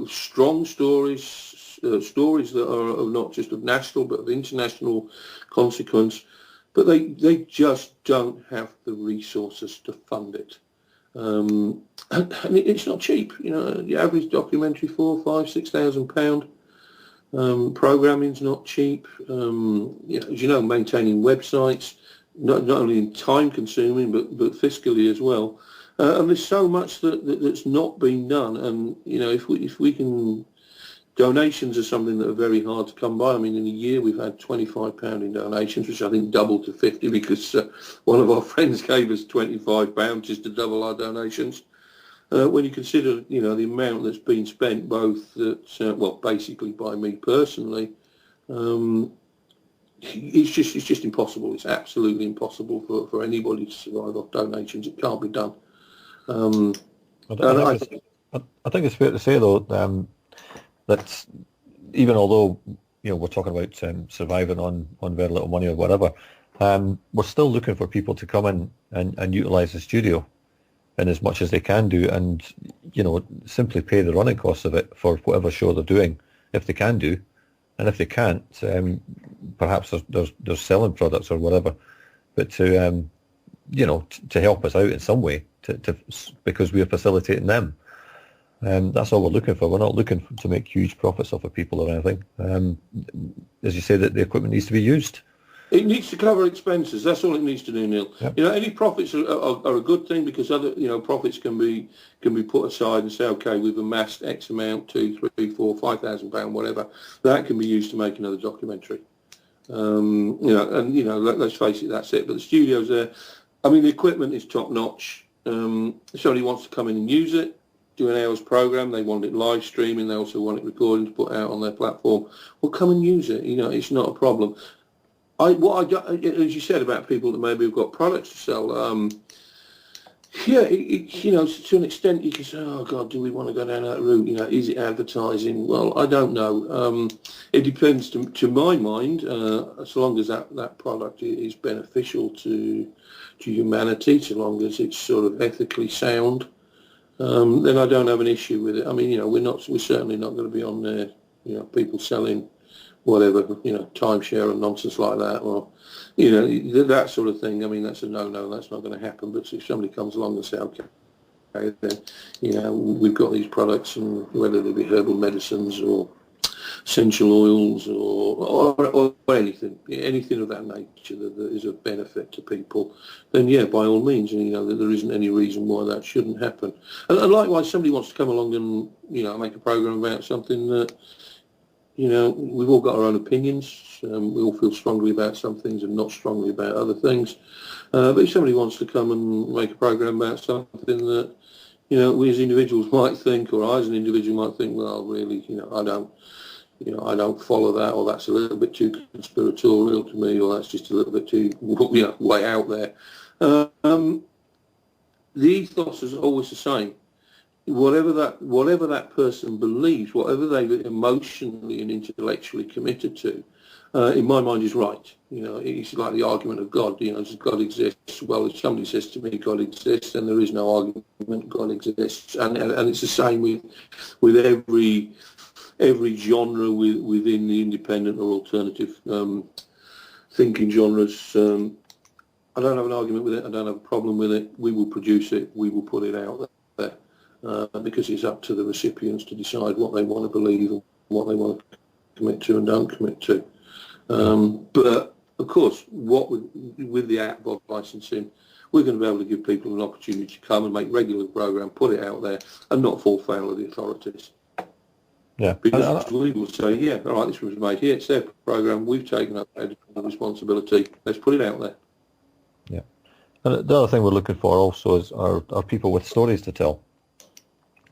strong stories, stories that are not just of national but of international consequence, but they just don't have the resources to fund it. And it's not cheap. The average documentary, £4,000, £5,000. Programming's not cheap. As you know, maintaining websites, not only time consuming but fiscally as well. And there's so much that's not been done. And if we can, donations are something that are very hard to come by. I mean, in a year we've had £25 in donations, which I think doubled to 50 because one of our friends gave us £25 just to double our donations. When you consider, the amount that's been spent, both basically by me personally, it's just impossible. It's absolutely impossible for anybody to survive off donations. It can't be done.
I think it's fair to say though that even although we're talking about surviving on very little money or whatever, we're still looking for people to come in and utilise the studio in as much as they can do, and simply pay the running costs of it for whatever show they're doing if they can do. And if they can't, perhaps there's selling products or whatever, but to help us out in some way, because we're facilitating them. That's all we're looking for. We're not looking to make huge profits off of people or anything. As you say, that the equipment needs to be used.
It needs to cover expenses. That's all it needs to do, Neil. Yep. Any profits are a good thing, because other profits can be put aside and say, okay, we've amassed X amount, £2,000, £3,000, £4,000, £5,000, whatever. That can be used to make another documentary. Let's face it, that's it. But the studio's there. I mean, the equipment is top notch. If somebody wants to come in and use it, do an hour's program, they want it live streaming, they also want it recording to put out on their platform, well, come and use it. It's not a problem. As you said about people that maybe have got products to sell, to an extent you can say, oh God, do we want to go down that route? Is it advertising? Well, I don't know. It depends to my mind, as long as that product is beneficial to humanity, so long as it's sort of ethically sound, then I don't have an issue with it. I mean, we're certainly not going to be on there, people selling whatever, timeshare and nonsense like that, or, that sort of thing. I mean, that's a no-no, that's not going to happen. But if somebody comes along and say, okay, then, we've got these products, and whether they be herbal medicines or essential oils or anything of that nature that is of benefit to people, then yeah, by all means, there isn't any reason why that shouldn't happen. And likewise, somebody wants to come along and, make a program about something that, we've all got our own opinions. We all feel strongly about some things and not strongly about other things. But if somebody wants to come and make a program about something that, we as individuals might think, or I as an individual might think, well, really, I don't follow that, or that's a little bit too conspiratorial to me, or that's just a little bit too, way out there. The ethos is always the same. Whatever that person believes, whatever they're emotionally and intellectually committed to, in my mind is right. It's like the argument of God. Does God exist? Well, if somebody says to me God exists, then there is no argument. God exists, and it's the same with every genre within the independent or alternative thinking genres. I don't have an argument with it. I don't have a problem with it. We will produce it. We will put it out there. Because it's up to the recipients to decide what they want to believe and what they want to commit to and don't commit to. But of course, with the ATVOD licensing, we're going to be able to give people an opportunity to come and make regular program, put it out there, and not fall foul of the authorities.
Yeah,
because we will say, yeah, all right, this was made here, it's their program, we've taken up editorial responsibility, let's put it out there.
Yeah, and the other thing we're looking for also are people with stories to tell.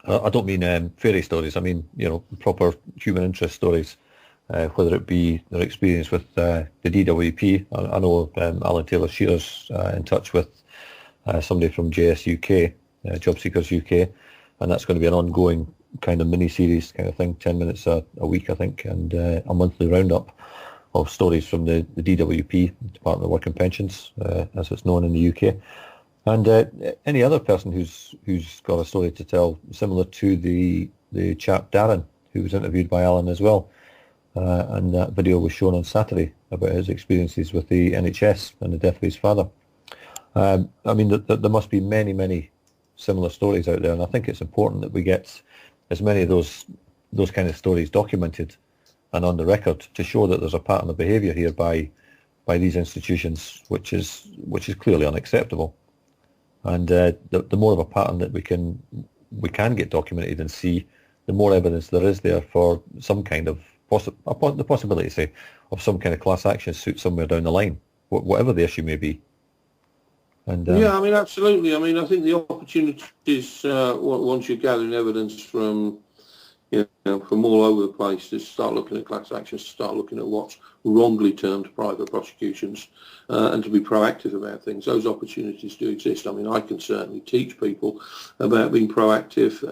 I don't mean fairy stories. I mean, proper human interest stories, whether it be their experience with the DWP. I know Alan Taylor-Shearer's in touch with somebody from JSUK, Job Seekers UK, and that's going to be an ongoing kind of mini-series kind of thing, 10 minutes a week, I think, and a monthly roundup of stories from the DWP, Department of Work and Pensions, as it's known in the UK. And any other person who's got a story to tell, similar to the chap Darren, who was interviewed by Alan as well. And that video was shown on Saturday about his experiences with the NHS and the death of his father. I mean, there must be many, many similar stories out there, and I think it's important that we get as many of those kind of stories documented and on the record to show that there's a pattern of behaviour here by these institutions, which is clearly unacceptable. And the more of a pattern that we can get documented and see, the more evidence there is there for some kind of the possibility, say, of some kind of class action suit somewhere down the line, whatever the issue may be. And
yeah, I mean, absolutely. I mean, I think the opportunities once you're gathering evidence from from all over the place, to start looking at class actions, to start looking at what's wrongly termed private prosecutions, and to be proactive about things. Those opportunities do exist. I mean, I can certainly teach people about being proactive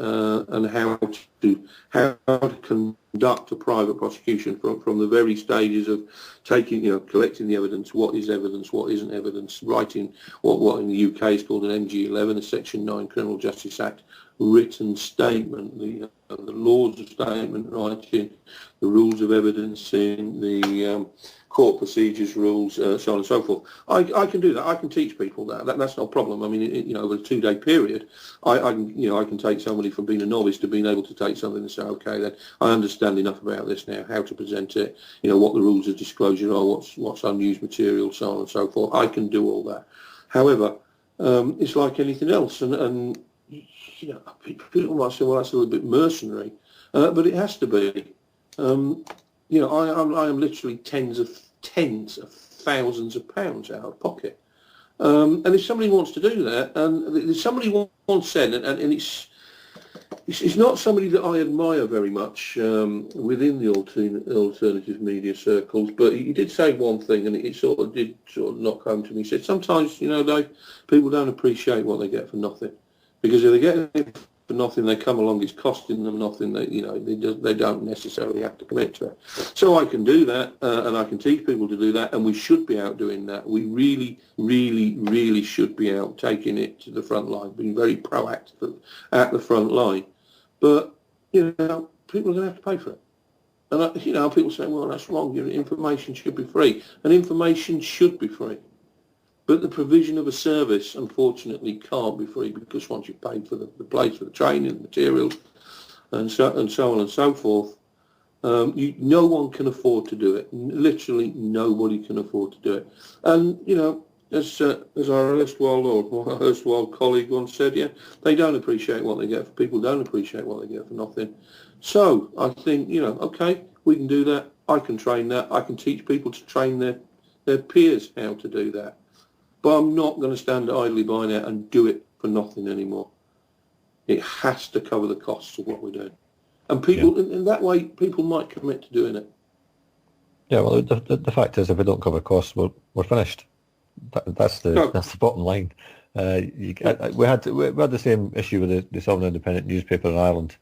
and how to conduct a private prosecution from the very stages of taking, collecting the evidence, what is evidence, what isn't evidence, writing what in the UK is called an MG11, a Section 9 Criminal Justice Act written statement, the laws of statement writing, the rules of evidencing, the court procedures rules, so on and so forth. I can do that. I can teach people that. That's not a problem. I mean, over a 2-day period, I can take somebody from being a novice to being able to take something and say, okay, then I understand enough about this now, how to present it, what the rules of disclosure are, what's unused material, so on and so forth. I can do all that. However, it's like anything else, and people might say, well, that's a little bit mercenary, but it has to be. I am literally tens of thousands of pounds out of pocket. And if somebody wants to do that, and somebody once said, and it's not somebody that I admire very much within the alternative media circles, but he did say one thing, and it sort of knock home to me. He said, sometimes, people don't appreciate what they get for nothing. Because if they get it for nothing, they come along, it's costing them nothing, they don't necessarily have to commit to it. So I can do that, and I can teach people to do that, and we should be out doing that. We really, really, really should be out taking it to the front line, being very proactive at the front line. But, people are going to have to pay for it. And, people say, well, that's wrong, your information should be free. And information should be free. But the provision of a service, unfortunately, can't be free, because once you've paid for the place, for the training, the materials, and so on and so forth, no one can afford to do it. Literally, nobody can afford to do it. And as our erstwhile colleague once said, they don't appreciate what they get. People don't appreciate what they get for nothing. So I think okay, we can do that. I can train that. I can teach people to train their peers how to do that. But I'm not going to stand idly by now and do it for nothing anymore. It has to cover the costs of what we're doing. And people, in that way, people might commit to doing it.
Yeah, well, the fact is, if we don't cover costs, we're finished. That's the bottom line. We had the same issue with the Southern Independent newspaper in Ireland,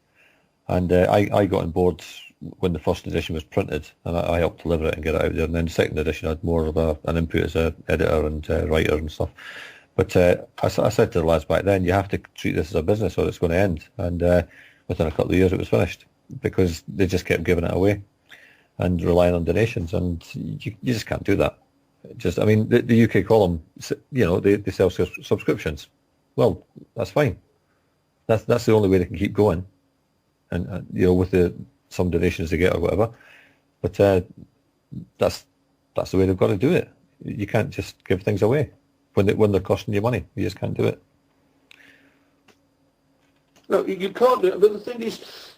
and I got on board when the first edition was printed, and I helped deliver it and get it out there. And then the second edition, I had more of an input as an editor and writer and stuff. But I said to the lads back then, you have to treat this as a business or it's going to end. And within a couple of years, it was finished, because they just kept giving it away and relying on donations, and you just can't do that. The UK column, they sell subscriptions. Well, that's fine. That's the only way they can keep going, and with some donations they get or whatever. But that's the way they've got to do it. You can't just give things away when they're costing you money. You just can't do it.
No, you can't do it. But the thing is,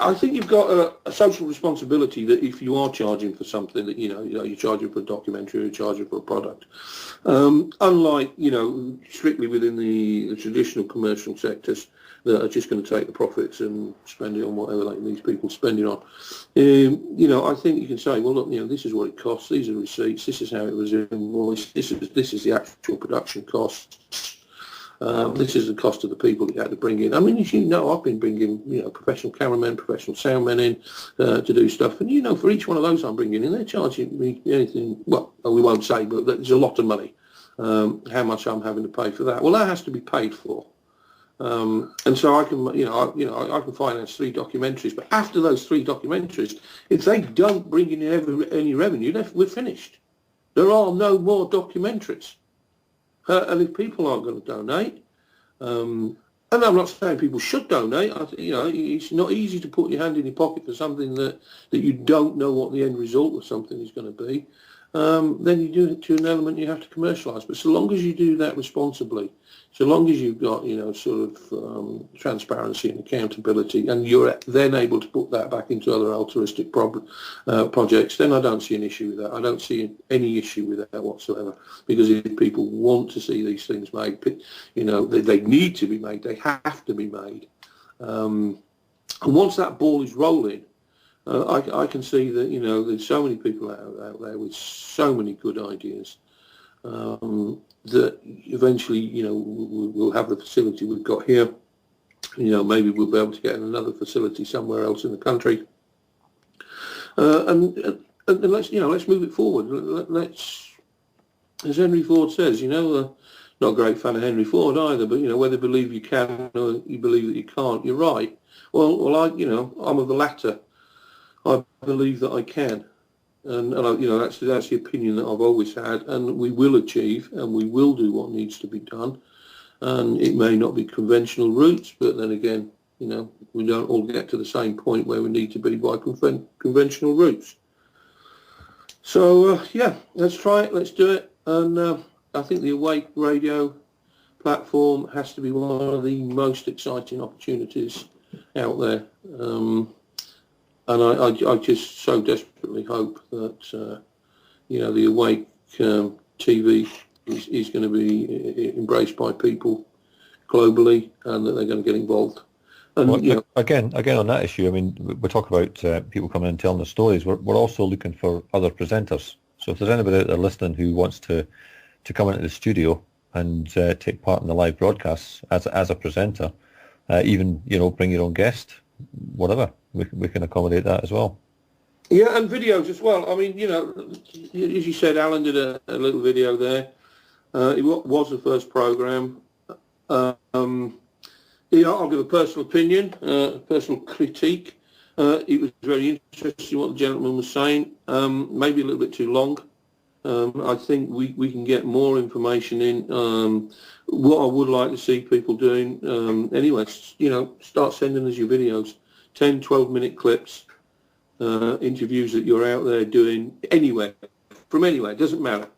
I think you've got a social responsibility that if you are charging for something, that you're charging for a documentary, or you're charging for a product. Unlike strictly within the traditional commercial sectors that are just going to take the profits and spend it on whatever these people spend it on. I think you can say, well, look, this is what it costs. These are receipts. This is how it was invoiced. This is the actual production costs. This is the cost of the people that you had to bring in. I mean, as you know, I've been bringing, professional cameramen, professional soundmen in to do stuff. And, for each one of those I'm bringing in, they're charging me anything, well, we won't say, but there's a lot of money, how much I'm having to pay for that. Well, that has to be paid for. And so I can, I can finance 3 documentaries. But after those 3 documentaries, if they don't bring in any revenue, we're finished. There are no more documentaries. And if people aren't going to donate, and I'm not saying people should donate, it's not easy to put your hand in your pocket for something that you don't know what the end result of something is going to be, then you do it to an element you have to commercialise. But so long as you do that responsibly, so long as you've got, transparency and accountability, and you're then able to put that back into other altruistic projects, then I don't see an issue with that. I don't see any issue with that whatsoever. Because if people want to see these things made, they need to be made. They have to be made. And once that ball is rolling, I can see that, there's so many people out there with so many good ideas. That eventually, we'll have the facility we've got here. Maybe we'll be able to get another facility somewhere else in the country. And let's move it forward. Let's, as Henry Ford says, not a great fan of Henry Ford either, but whether you believe you can or you believe that you can't, you're right. Well, I'm of the latter. I believe that I can. And that's the opinion that I've always had, and we will achieve, and we will do what needs to be done. And it may not be conventional routes, but then again, we don't all get to the same point where we need to be by conventional routes. So let's try it, let's do it. And I think the Awake radio platform has to be one of the most exciting opportunities out there. And I just so desperately hope that, the Awake TV is going to be embraced by people globally, and that they're going to get involved. And,
again on that issue, I mean, we talk about people coming and telling their stories. We're also looking for other presenters. So if there's anybody out there listening who wants to come into the studio and take part in the live broadcasts as a presenter, even, bring your own guest, whatever. We can accommodate that as well.
Yeah, and videos as well. I mean, as you said, Alan did a little video there. It was the first programme. I'll give a personal opinion, personal critique. It was very interesting what the gentleman was saying. Maybe a little bit too long. I think we can get more information in. What I would like to see people doing, anyway, start sending us your videos. 10, 12-minute clips, interviews that you're out there doing anywhere, from anywhere, it doesn't matter.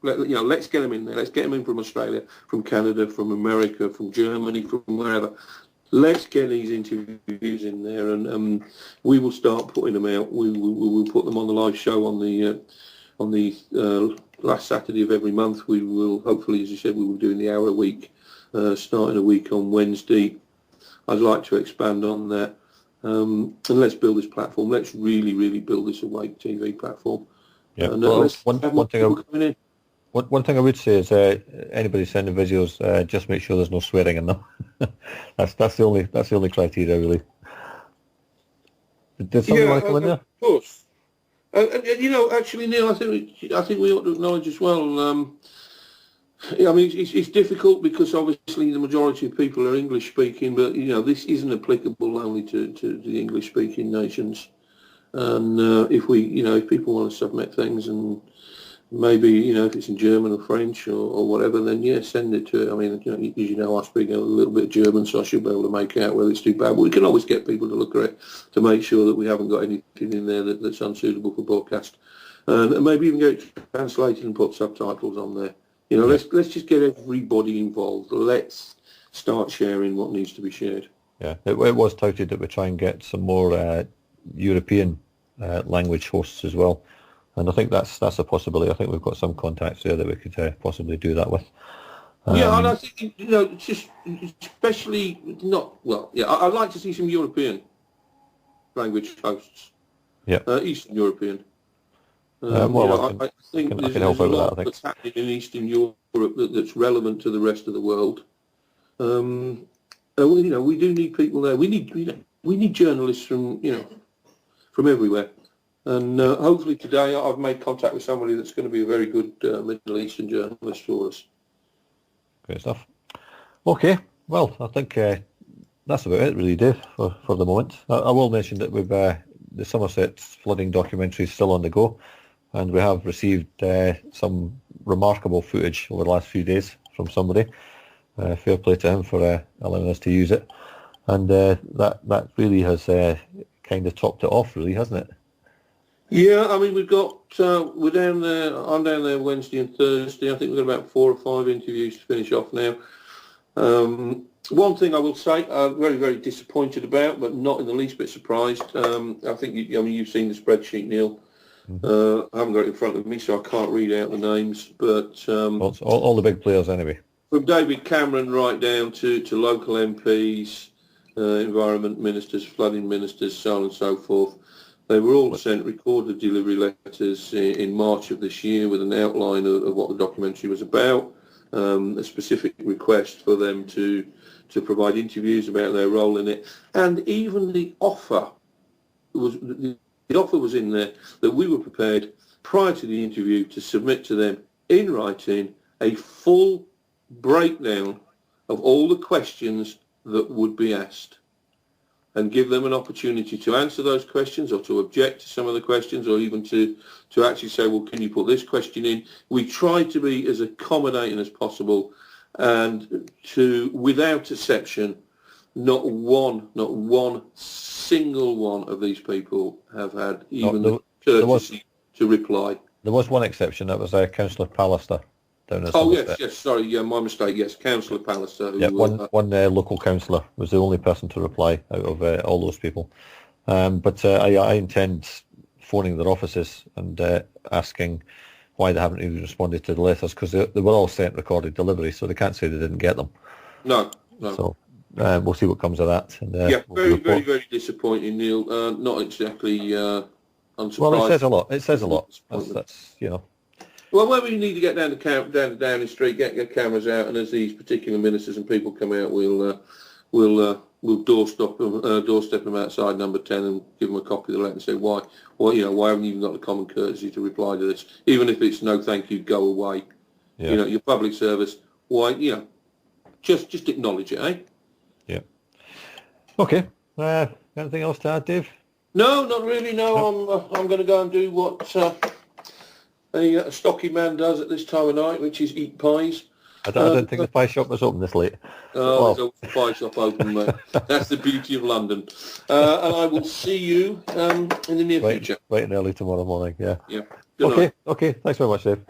Let's get them in there. Let's get them in from Australia, from Canada, from America, from Germany, from wherever. Let's get these interviews in there, and we will start putting them out. We will put them on the live show on the last Saturday of every month. We will, hopefully, as you said, we will do the hour a week, starting a week on Wednesday. I'd like to expand on that. And let's build this platform. Let's really, really build this Awake TV platform.
Yeah. Well, one thing I would say is anybody sending videos, just make sure there's no swearing in them. that's the only criteria, really. Did somebody want to come in there?
Of course. Actually, Neil, I think we ought to acknowledge as well. I mean, it's difficult because obviously the majority of people are English speaking, but this isn't applicable only to the English speaking nations. And if people want to submit things, and maybe if it's in German or French or whatever, then send it to. I mean, I speak a little bit of German, so I should be able to make out whether it's too bad. But we can always get people to look at it to make sure that we haven't got anything in there that's unsuitable for broadcast, and maybe even get it translated and put subtitles on there. Let's just get everybody involved. Let's start sharing what needs to be shared.
Yeah, it was touted that we try and get some more European language hosts as well, and I think that's a possibility. I think we've got some contacts there that we could possibly do that with.
And I think just especially not well. Yeah, I'd like to see some European language hosts.
Yeah,
Eastern European.
I
think there's a lot that's happening in Eastern Europe that's relevant to the rest of the world. We do need people there. We need journalists from everywhere. And hopefully today I've made contact with somebody that's going to be a very good Middle Eastern journalist for us.
Great stuff. Okay, well, I think that's about it really, Dave, for the moment. I will mention that we've the Somerset flooding documentary is still on the go, and we have received some remarkable footage over the last few days from somebody. Fair play to him for allowing us to use it. And that really has kind of topped it off, really, hasn't it?
Yeah, I mean, we're down there, I'm down there Wednesday and Thursday. I think we've got about 4 or 5 interviews to finish off now. One thing I will say, I'm very, very disappointed about, but not in the least bit surprised. I think, you've seen the spreadsheet, Neil. I haven't got it in front of me, so I can't read out the names, but...
all the big players, anyway.
From David Cameron right down to local MPs, environment ministers, flooding ministers, so on and so forth. They were all sent recorded delivery letters in March of this year with an outline of what the documentary was about, a specific request for them to provide interviews about their role in it, and even the offer was in there that we were prepared prior to the interview to submit to them in writing a full breakdown of all the questions that would be asked, and give them an opportunity to answer those questions or to object to some of the questions, or even to actually say, well, can you put this question in? We tried to be as accommodating as possible, and without exception, not one single one of these people have had even the courtesy to reply.
There was one exception, that was Councillor Pallister.
My mistake. Yes, Councillor Pallister.
One local councillor was the only person to reply out of all those people. But I intend phoning their offices and asking why they haven't even responded to the letters, because they were all sent recorded delivery, so they can't say they didn't get them.
No.
So we'll see what comes of that. And,
very, very, very disappointing, Neil. Not exactly unsurprised.
Well, it says a lot. That's
Well, when we need to get down to Downing Street, get your cameras out, and as these particular ministers and people come out, we'll doorstep them outside number 10 and give them a copy of the letter and say why haven't you even got the common courtesy to reply to this, even if it's no thank you, go away. Yeah. Your public service. Why? Just acknowledge it, eh?
Yeah. Okay. Anything else to add, Dave?
No, not really. No, I'm going to go and do what a stocky man does at this time of night, which is eat pies.
I don't think the pie shop was open this late.
There's always a pie shop open, mate. That's the beauty of London. And I will see you in the near future.
Bright and early tomorrow morning, yeah.
Yeah.
Okay, thanks very much, Dave.